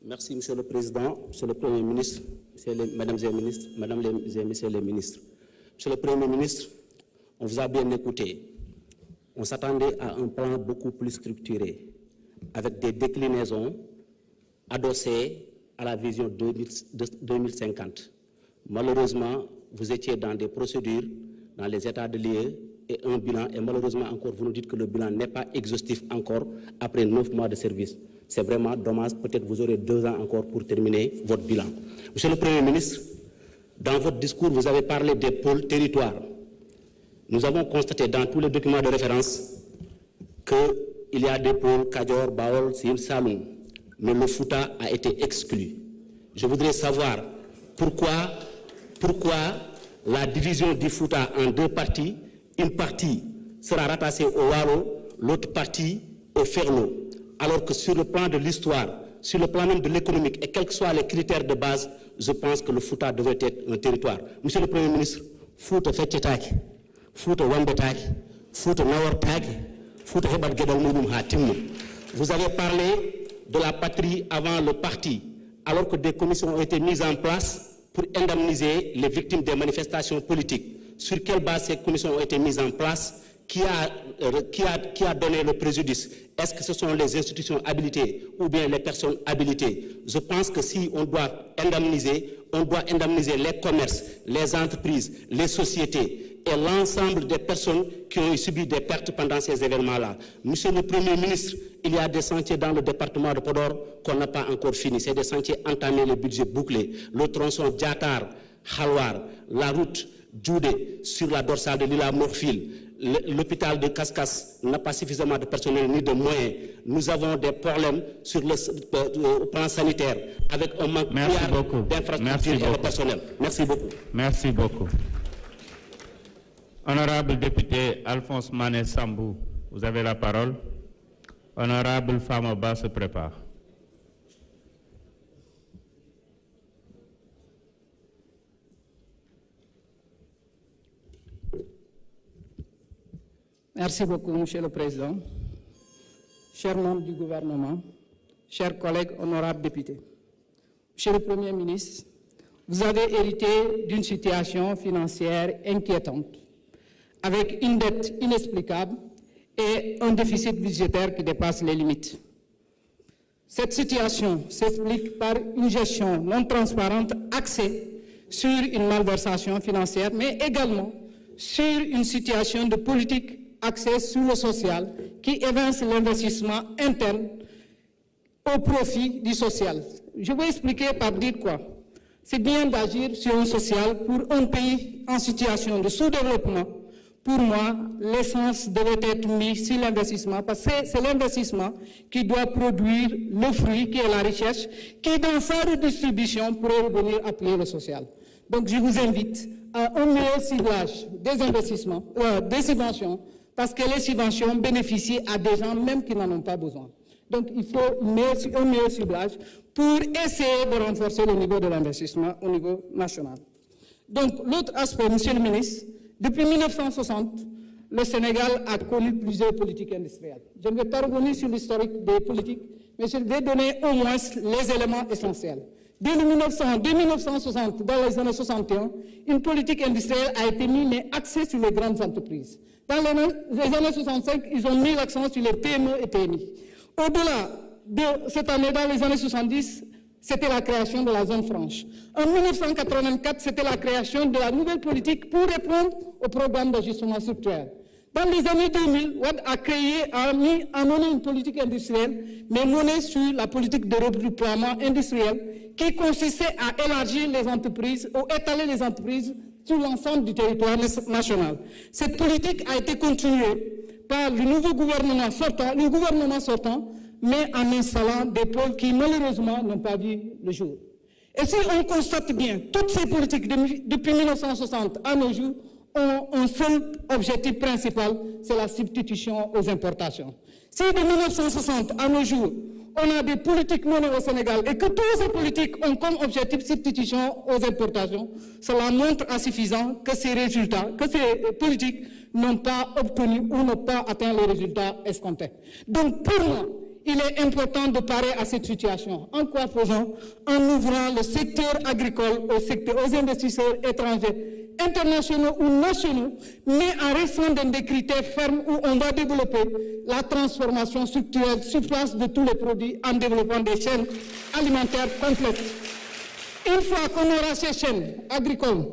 Merci, Monsieur le Président, Monsieur le Premier ministre, Mesdames et Messieurs les ministres. Monsieur le Premier ministre, on vous a bien écouté. On s'attendait à un plan beaucoup plus structuré, avec des déclinaisons adossées à la vision 2050. Malheureusement, vous étiez dans des procédures, dans les états de lieu et un bilan, et malheureusement encore, vous nous dites que le bilan n'est pas exhaustif encore après 9 mois de service. C'est vraiment dommage, peut-être vous aurez 2 ans encore pour terminer votre bilan. Monsieur le Premier ministre, dans votre discours, vous avez parlé des pôles territoires. Nous avons constaté dans tous les documents de référence qu'il y a des pôles Kadior, Baol, Sine, Saloum, mais le Fouta a été exclu. Je voudrais savoir pourquoi la division du Fouta en 2 parties, une partie sera rattachée au Walo, l'autre partie au Ferlo, alors que sur le plan de l'histoire, sur le plan même de l'économique et quels que soient les critères de base, je pense que le Fouta devrait être un territoire. Monsieur le Premier ministre, Fouta Fetchetaki, Fouta Wambetaki, Fouta Nawartaki, Fouta Hebat Gedal Moudoum Hatimou. Vous avez parlé de la patrie avant le parti, alors que des commissions ont été mises en place pour indemniser les victimes des manifestations politiques. Sur quelle base ces commissions ont été mises en place? Qui a donné le préjudice? Est-ce que ce sont les institutions habilitées ou bien les personnes habilitées? Je pense que si on doit indemniser les commerces, les entreprises, les sociétés et l'ensemble des personnes qui ont subi des pertes pendant ces événements-là. Monsieur le Premier ministre, il y a des chantiers dans le département de Podor qu'on n'a pas encore fini. C'est des chantiers entamés, le budget bouclé. Le tronçon Diatar, Halwar, la route Djoudé sur la dorsale de l'île Morphile. L'hôpital de Kaskas n'a pas suffisamment de personnel ni de moyens. Nous avons des problèmes sur le plan sanitaire avec un manque d'infrastructures et de personnel. Merci beaucoup. Merci beaucoup. Honorable député Alphonse Mané Sambou, vous avez la parole. Honorable Famaba se prépare. Merci beaucoup, Monsieur le Président. Chers membres du gouvernement, chers collègues honorables députés. Monsieur le Premier ministre, vous avez hérité d'une situation financière inquiétante, avec une dette inexplicable et un déficit budgétaire qui dépasse les limites. Cette situation s'explique par une gestion non transparente axée sur une malversation financière, mais également sur une situation de politique axée sur le social qui évince l'investissement interne au profit du social. Je vais expliquer par dire quoi. C'est bien d'agir sur un social pour un pays en situation de sous-développement. Pour moi, l'essence devait être mise sur l'investissement parce que c'est l'investissement qui doit produire le fruit qui est la richesse, qui dans sa redistribution pourrait venir appuyer le social. Donc je vous invite à un meilleur ciblage des investissements, des subventions, parce que les subventions bénéficient à des gens même qui n'en ont pas besoin. Donc il faut un meilleur ciblage pour essayer de renforcer le niveau de l'investissement au niveau national. Donc l'autre aspect, Monsieur le ministre, depuis 1960, le Sénégal a connu plusieurs politiques industrielles. Je ne vais pas revenir sur l'historique des politiques, mais je vais donner au moins les éléments essentiels. Dès 1960, dans les années 61, une politique industrielle a été mise, mais axée sur les grandes entreprises. Dans les années 65, ils ont mis l'accent sur les PME et PMI. Au-delà de cette année, dans les années 70, c'était la création de la zone franche. En 1984, c'était la création de la nouvelle politique pour répondre au programme d'ajustement structurel. Dans les années 2000, Wade a mené une politique industrielle, mais menée sur la politique de redéploiement industriel, qui consistait à élargir les entreprises, ou étaler les entreprises sur l'ensemble du territoire national. Cette politique a été continuée par le nouveau gouvernement sortant, mais en installant des pôles qui malheureusement n'ont pas vu le jour. Et si on constate bien, toutes ces politiques depuis 1960 à nos jours ont un seul objectif principal, c'est la substitution aux importations. Si de 1960 à nos jours, on a des politiques menées au Sénégal et que toutes ces politiques ont comme objectif substitution aux importations, cela montre à suffisant que ces résultats, que ces politiques n'ont pas obtenu ou n'ont pas atteint les résultats escomptés. Donc pour moi, il est important de parer à cette situation. En quoi faisons? En ouvrant le secteur agricole aux investisseurs étrangers, internationaux ou nationaux, mais en restant dans des critères fermes où on va développer la transformation structurelle sur place de tous les produits en développant des chaînes alimentaires complètes. Une fois qu'on aura ces chaînes agricoles,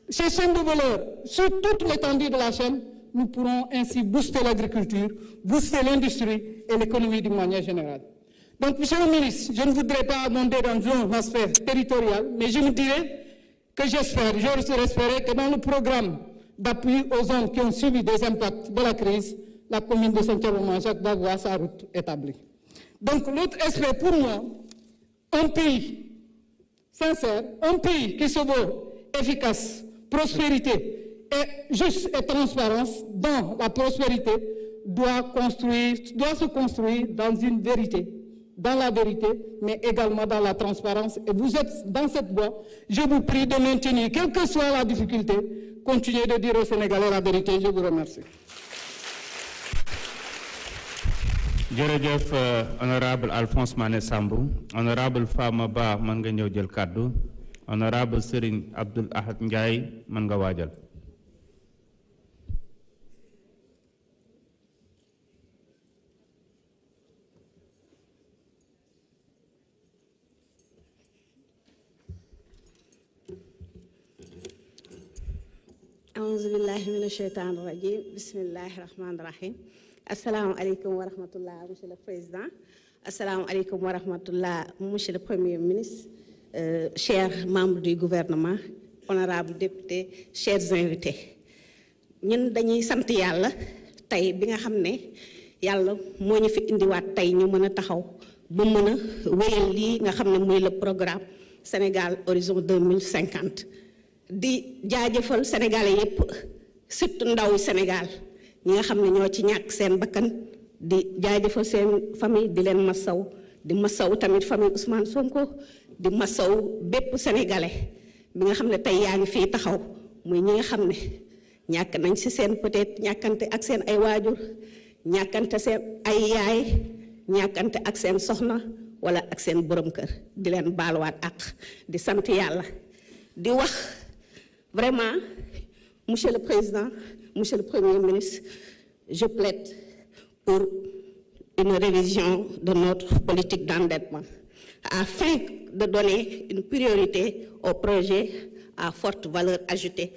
ces chaînes de valeur sur toute l'étendue de la chaîne, nous pourrons ainsi booster l'agriculture, booster l'industrie et l'économie d'une manière générale. Donc, Monsieur le ministre, je ne voudrais pas abonder dans un aspect territorial, mais je me dirais que j'ose espérer que dans le programme d'appui aux zones qui ont subi des impacts de la crise, la commune de Saint-Thierry-Manjac va voir sa route établie. Donc, l'autre aspect pour moi, un pays sincère, un pays qui se veut efficace, prospérité, et juste et transparence dans la prospérité doit se construire dans une vérité, dans la vérité, mais également dans la transparence. Et vous êtes dans cette voie. Je vous prie de maintenir, quelle que soit la difficulté, continuez de dire aux Sénégalais la vérité. Je vous remercie. jërëjëf honorable Alphonse Mané Sambou, honorable Fama Ba mën nga ñëw jël kàddu, honorable Serigne Abdoul Ahad Ndiaye mën nga waajal. Auzu billahi mina shaytani rajim, bismillahi rahmani rahim. Assalamu alaikum wa rahmatullah, Monsieur le Président. Assalamu alaikum wa rahmatullah, Monsieur le Premier ministre, chers membres du gouvernement, honorables députés, chers invités. Ñun dañuy sant Yàlla tey bi nga xam ne Yàlla moo ñu fi indiwaat tey ñu mën a taxaw ba mën a wéyal lii nga xam ne muy le programme Sénégal Horizon 2050. di jaajëfal sénégalais yépp surtout ndaw Sénégal ñi nga xam ne ñoo ci ñàkk seen bakkan di jaajëfal seen famille di leen masaw di masaw tamit famille Ousmane Sonko di masaw bépp sénégalais bi nga xam ne tey yaa ngi fii taxaw muy ñi nga xam ne ñàkk nañ ci seen peut-être ñàkkante ak seen ay waajur ñàkkante seen ay yaay ñàkkante ak seen soxna wala ak seen borom kër di leen baaluwaat ak di sant yàlla di wax vraiment, Monsieur le Président, Monsieur le Premier ministre, je plaide pour une révision de notre politique d'endettement afin de donner une priorité aux projets à forte valeur ajoutée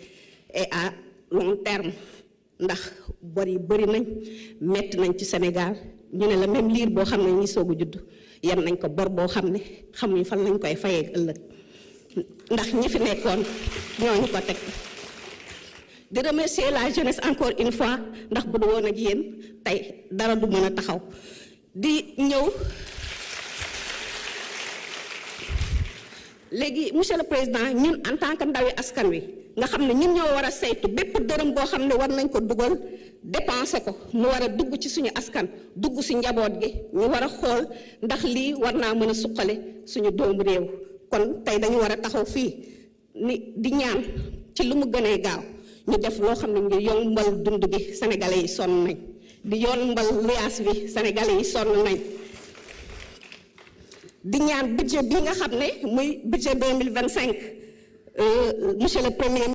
et à long terme. Ndax bor yi bëri nañ metti nañ ci Sénégal ñu ne la même liir boo xam ne ñi soogu judd yan nañ ko bor boo xam ne xamuñu fan lañ koy fayee ëllëg ndax ñi fi nekkoon ñooñu ko teg di remercier la jeunesse encore une fois ndax bu du woon ak yéen tey dara du mën a taxaw di ñëw léegi monsieur le président ñun en tant que ndawi askan wi nga xam ne ñun ñoo war a saytu bépp dërëm boo xam ne war nañ ko dugal dépenser ko mu war a dugg ci suñu askan dugg ci njaboot gi ñu war a xool ndax lii war naa mën a suqale suñu doomu réew kon tey dañu war a taxaw fii ni di ñaan ci lu mu gënee gaaw ñu def loo xam ne ngir yombal dund gi sénégalais yi sonn nañ di yombal luyaas bi sénégalais yi sonn nañ di ñaan budget bi nga xam ne muy budget 2025 monsieur le premier